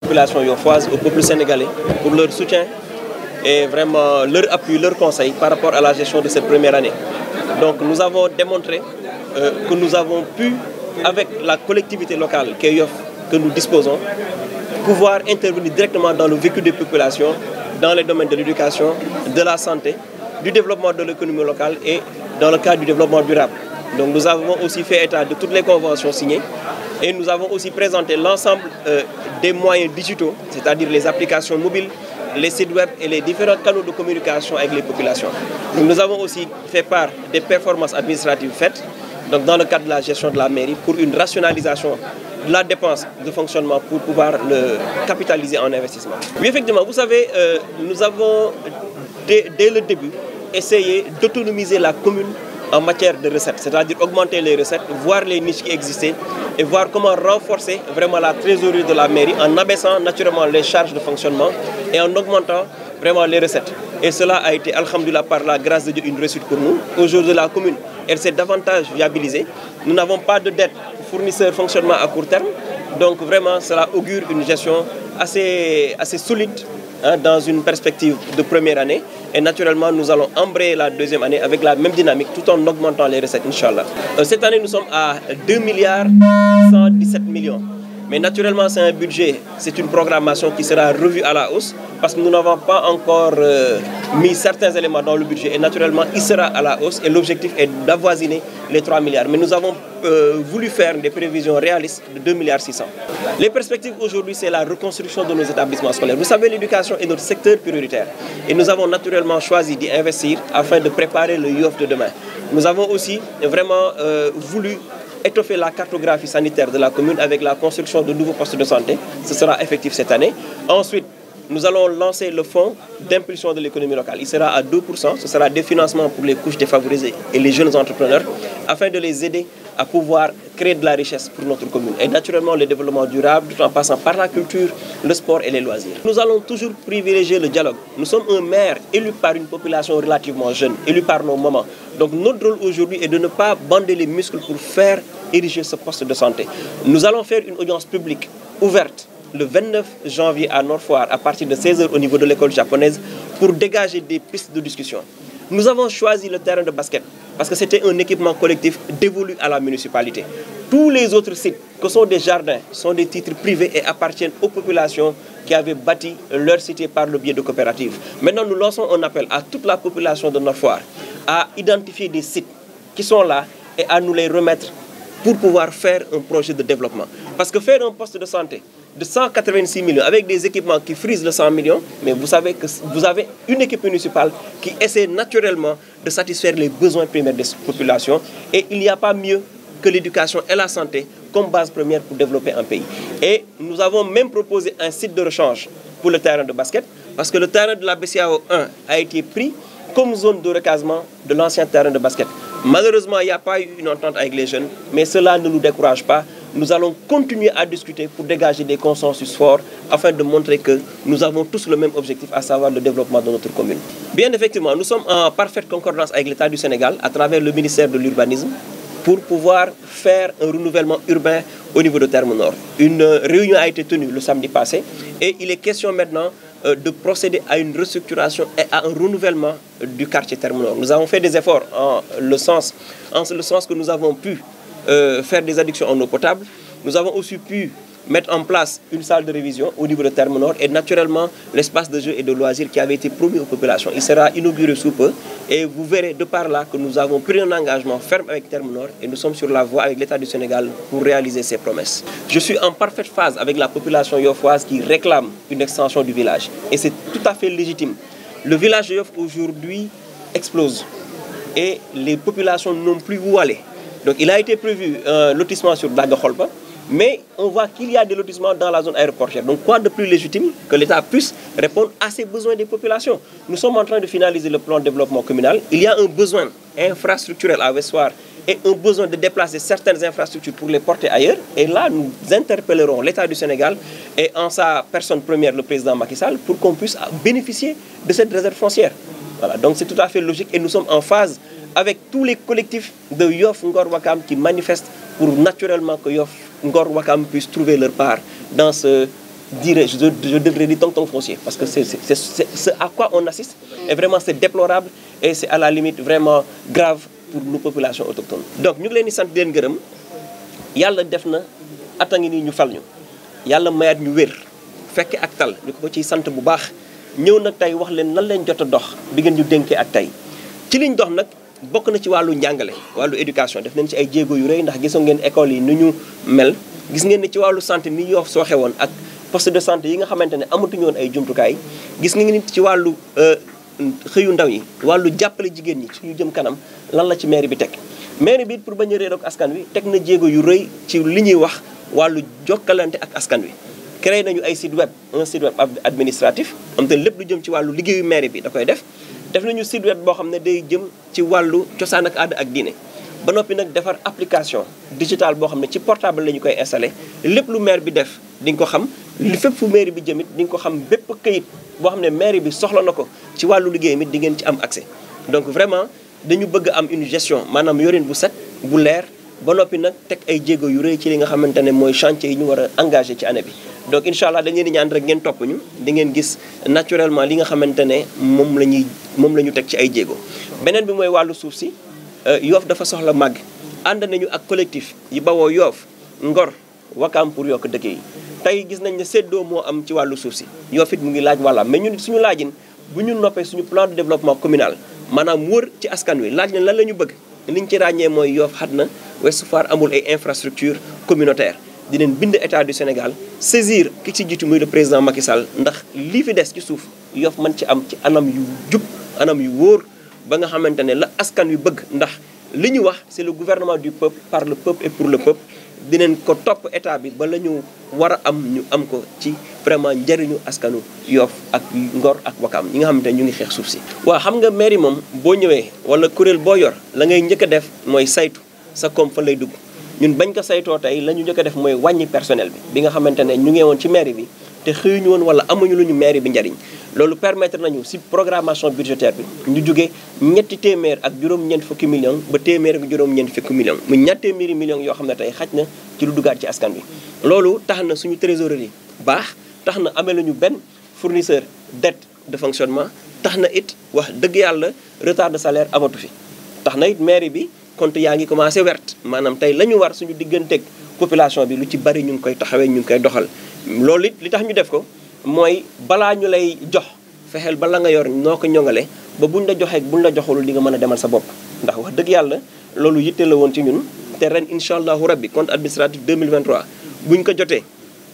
Population yofoise, au peuple sénégalais pour leur soutien et vraiment leur appui, leur conseil par rapport à la gestion de cette première année. Donc nous avons démontré que nous avons pu, avec la collectivité locale qu'est Yoff, que nous disposons, pouvoir intervenir directement dans le vécu des populations, dans les domaines de l'éducation, de la santé, du développement de l'économie locale et dans le cadre du développement durable. Donc nous avons aussi fait état de toutes les conventions signées et nous avons aussi présenté l'ensemble des moyens digitaux, c'est-à-dire les applications mobiles, les sites web et les différents canaux de communication avec les populations. Donc nous avons aussi fait part des performances administratives faites donc dans le cadre de la gestion de la mairie pour une rationalisation de la dépense de fonctionnement pour pouvoir le capitaliser en investissement. Oui, effectivement, vous savez, nous avons dès le début essayé d'autonomiser la commune en matière de recettes, c'est-à-dire augmenter les recettes, voir les niches qui existaient et voir comment renforcer vraiment la trésorerie de la mairie en abaissant naturellement les charges de fonctionnement et en augmentant vraiment les recettes. Et cela a été, alhamdoulilah, par la grâce de Dieu, une réussite pour nous. Aujourd'hui, la commune, elle s'est davantage viabilisée. Nous n'avons pas de dette fournisseur fonctionnement à court terme. Donc vraiment, cela augure une gestion assez solide dans une perspective de première année. Et naturellement, nous allons embrayer la deuxième année avec la même dynamique tout en augmentant les recettes, Inch'Allah. Cette année, nous sommes à 2 milliards 117 millions. Mais naturellement, c'est un budget, c'est une programmation qui sera revue à la hausse parce que nous n'avons pas encore mis certains éléments dans le budget. Et naturellement, il sera à la hausse et l'objectif est d'avoisiner les 3 milliards. Mais nous avons voulu faire des prévisions réalistes de 2 milliards 600. Les perspectives aujourd'hui, c'est la reconstruction de nos établissements scolaires. Vous savez, l'éducation est notre secteur prioritaire. Et nous avons naturellement choisi d'y investir afin de préparer le Yoff de demain. Nous avons aussi vraiment voulu étoffer la cartographie sanitaire de la commune avec la construction de nouveaux postes de santé. Ce sera effectif cette année. Ensuite, nous allons lancer le fonds d'impulsion de l'économie locale. Il sera à 2%. Ce sera des financements pour les couches défavorisées et les jeunes entrepreneurs afin de les aider à pouvoir créer de la richesse pour notre commune. Et naturellement, le développement durable tout en passant par la culture, le sport et les loisirs. Nous allons toujours privilégier le dialogue. Nous sommes un maire élu par une population relativement jeune, élu par nos mamans. Donc notre rôle aujourd'hui est de ne pas bander les muscles pour faire ériger ce poste de santé. Nous allons faire une audience publique ouverte le 29 janvier à Nord-Foire à partir de 16h au niveau de l'école japonaise pour dégager des pistes de discussion. Nous avons choisi le terrain de basket parce que c'était un équipement collectif dévolu à la municipalité. Tous les autres sites, que sont des jardins, sont des titres privés et appartiennent aux populations qui avaient bâti leur cité par le biais de coopératives. Maintenant, nous lançons un appel à toute la population de Nord-Foire à identifier des sites qui sont là et à nous les remettre pour pouvoir faire un projet de développement. Parce que faire un poste de santé de 186 millions avec des équipements qui frisent le 100 millions, mais vous savez que vous avez une équipe municipale qui essaie naturellement de satisfaire les besoins primaires des populations et il n'y a pas mieux que l'éducation et la santé comme base première pour développer un pays. Et nous avons même proposé un site de rechange pour le terrain de basket parce que le terrain de la BCAO 1 a été pris comme zone de recasement de l'ancien terrain de basket. Malheureusement, il n'y a pas eu une entente avec les jeunes, mais cela ne nous décourage pas. Nous allons continuer à discuter pour dégager des consensus forts afin de montrer que nous avons tous le même objectif, à savoir le développement de notre commune. Bien effectivement, nous sommes en parfaite concordance avec l'État du Sénégal à travers le ministère de l'Urbanisme pour pouvoir faire un renouvellement urbain au niveau de Terme Nord. Une réunion a été tenue le samedi passé et il est question maintenant de procéder à une restructuration et à un renouvellement du quartier Terme Nord. Nous avons fait des efforts en le sens que nous avons pu faire des adductions en eau potable. Nous avons aussi pu mettre en place une salle de révision au niveau de Terme Nord et naturellement l'espace de jeux et de loisirs qui avait été promis aux populations. Il sera inauguré sous peu et vous verrez de par là que nous avons pris un engagement ferme avec Terme Nord et nous sommes sur la voie avec l'État du Sénégal pour réaliser ces promesses. Je suis en parfaite phase avec la population yoffoise qui réclame une extension du village et c'est tout à fait légitime. Le village de Yoff aujourd'hui explose et les populations n'ont plus où aller. Donc il a été prévu un lotissement sur Daga-Kholpa, mais on voit qu'il y a des lotissements dans la zone aéroportuaire. Donc quoi de plus légitime que l'État puisse répondre à ces besoins des populations. Nous sommes en train de finaliser le plan de développement communal. Il y a un besoin infrastructurel à Ouest-Foire et un besoin de déplacer certaines infrastructures pour les porter ailleurs. Et là, nous interpellerons l'État du Sénégal et en sa personne première, le président Macky Sall, pour qu'on puisse bénéficier de cette réserve foncière. Voilà, donc c'est tout à fait logique et nous sommes en phase avec tous les collectifs de Yoff Ngor Wakam qui manifestent pour naturellement que Yoff Ngor Wakam puissent trouver leur part dans ce je devrais dire tonton foncier, parce que c'est ce à quoi on assiste, et vraiment c'est déplorable, et c'est à la limite vraiment grave pour nos populations autochtones. Donc ñu ngi leen di sant di leen gërëm yàlla def na ata ngi nii ñu fal ñu yàlla mayaat ñu wér fekke ak tal ñu ko ciy sant bu baax ñëw nag tey wax leen lan leen jot a dox bi ngeen ñu dénkee ak tey ci liñ dox nag bokk na ci wàllu njàngale wàllu éducation def nañ ci ay jéego yu rëy ndax gisoon ngeen école yi ni ñu mel gis ngeen ne ci wàllu santé ni Yoff sooxe woon ak poste de santé yi nga xamante ne amatuñu woon ay jumtukaay gis ngeen ni ci wàllu xëyu ndaw yi wàllu jàppale jigéen ñi suñu jëm kanam lan la ci mairie bi teg mairie bi pour bañ a réeroog askan wi teg na jéego yu rëy ci li ñuy wax wàllu jokkalante ak askan wi créé nañu ay site web un site web administratif am te lépp lu jëm ci wàllu liggéeyu mairie bi da koy def nañu site web boo xam ne day jëm ci wàllu cosaan ak aada ak diine ba noppi nag defar application digitale boo xam ne ci portable la ñu koy installé lépp lu maire bi def di nga ko xam li fépp fu mairie bi jëmit di nga ko xam bépp këyit boo xam ne mairie bi soxla na ko ci wàllu liggéey mi di ngeen ci am accès donc vraiment dañu bëgg am une gestion maanaam yorin bu set bu leer ba noppi nag teg ay jéego yu rëy ci li nga xamante ne mooy chantier yi ñu war a engagé ci année bi donc incha allah dañ leen di ñaan rek ngeen topp ñu di ngeen gis naturellement li nga xamante ne moom la ñu teg ci ay jéego beneen bi mooy wàllu suuf si Yoff dafa soxla màgg ànd nañu ak collectif yi bawoo Yoff Ngor Wakaam pour yokk dëkk yi tey gis nañ ne séddoo moo am ci wàllu suuf si Yoff it mu ngi laaj wàlla mais ñun suñu laajin bu ñu noppee suñu plan de développement communal maanaam wër ci askan wi laaj leen lan la ñu bëgg liñ ci ràññee mooy Yoff xat na Ouest Foire amul ay infrastructure communautaire dinañ bind état du Sénégal saisir ki ci jiitu muy le président Macky Sall ndax lii fi des ci suuf Yoff mën ci am ci anam yu jub anam yu wóor ba nga xamante ne la askan wi bëgg ndax li ñu wax c'est le gouvernement du peuple par le peuple et pour le peuple dinañ ko topp état bi ba la ñu war a am ñu am ko ci vraiment njëriñu askanu Yoff ak Ngor ak Wakaam ñi nga xamante ne ñu ngi xeex suuf si. waaw xam nga mairie moom boo ñëwee wala kuréel boo yor la ngay njëkk a def mooy saytu sa koom fa lay dugg ñun bañ ko saytoo tey la ñu njëkk a def mooy wàññi personnel bi nga xamante ne ñu ngi woon ci mairie bi te xëyuñu woon wala amuñu lu ñu mairie bi njariñ loolu permettre nañu si programmation budgétaire bi ñu jóge ñetti téeméer ak juróom-ñeent fukki millions ba téeméer ak juróom-ñeent fukki millions mu ñatt téeméeri millions yoo xam ne tey xaj na ci lu dugaat ci askan bi loolu tax na suñu trésorerie baax tax na amee lañu benn fournisseur dette de fonctionnement tax na it wax dëgg yàlla retard de salaire amatu fi tax na it mairie bi compte yaa ngi commencé wert maanaam tey la ñu war suñu digganteeg population bi lu ci bari ñu ngi koy taxawee ñu ngi koy doxal loolu it li tax ñu def ko mooy balaa ñu lay jox fexeel ba la nga yor noo ko ñoŋale ba buñ la joxee buñ la joxulul di nga mën a demal sa bopp ndax wax dëgg yàlla loolu yitte la woon ci ñun te ren incha allahu rabbi compte administratif 2023 buñ ko jotee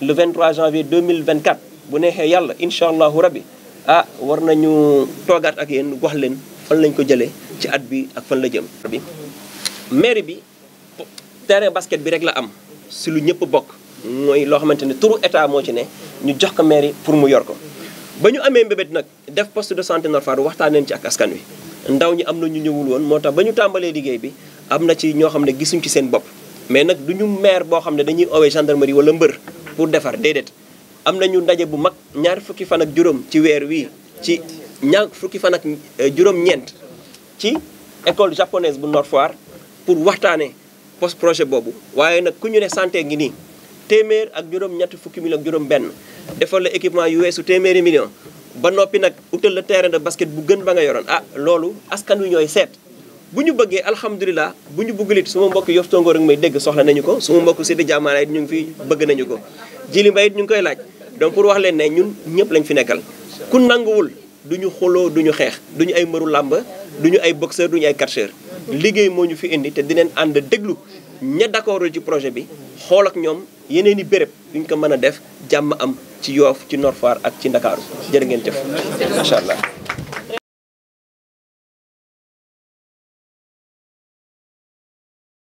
le 23 janvier 2024 bu neexee yàlla incha allahu rabbi war nañu toogaat ak yéen wax leen fan lañ ko jëlee ci at bi ak fan la jëm bi mairie bi terrain basket bi rek la am si lu ñëpp bokk mooy loo xamante ne turu état moo ci ne ñu jox ko mairie pour mu yor ko ba ñu amee mbébét nag def poste de santé Nord Foire waxtaan nañ ci ak askan wi ndaw ñi am na ñu ñëwul woon moo tax ba ñu tàmbalee liggéey bi am na ci ñoo xam ne gisuñ ci seen bopp mais nag du ñu maire boo xam ne dañuy owee gendarmerie wala mbër pour defar déedéet am nañu ndaje bu mag ñaar fukki fan ak juróom ci weer wii ci ñaar fukki fan ak juróom-ñeent ci école japonaise bu Nord Foire pour waxtaanee post projet boobu waaye nag ku ñu ne santé ngi nii téeméer ak juróom-ñetti fukki million ak juróom benn defal la équipement yu weesu téeméeri million ba noppi nag utal la terrain de basket bu gën ba nga yoroon loolu askan wi ñooy seet bu ñu bëggee alhamdulilah bu ñu bëggulit suma mbokk Yoff Tongoor ak may dégg soxla nañu ko suma mbokk Sidi Diamana it ñu ngi fi bëgg nañu ko Jili Mbaye it ñu ngi koy laaj donc pour wax leen ne ñun ñëpp lañ fi nekkal ku nanguwul duñu xuloo duñu xeex duñu ay mbëru làmb duñu ay boxeur duñu ay catcheur liggéey moo ñu fi indi te dinañ ànd déglu ña d'accord ci projet bi xool ak ñoom yeneen i béréb yuñ ko mën a def jàmm am ci Yoff ci Nord Foire ak ci Ndakaaru jërë ngeen jëf macha allah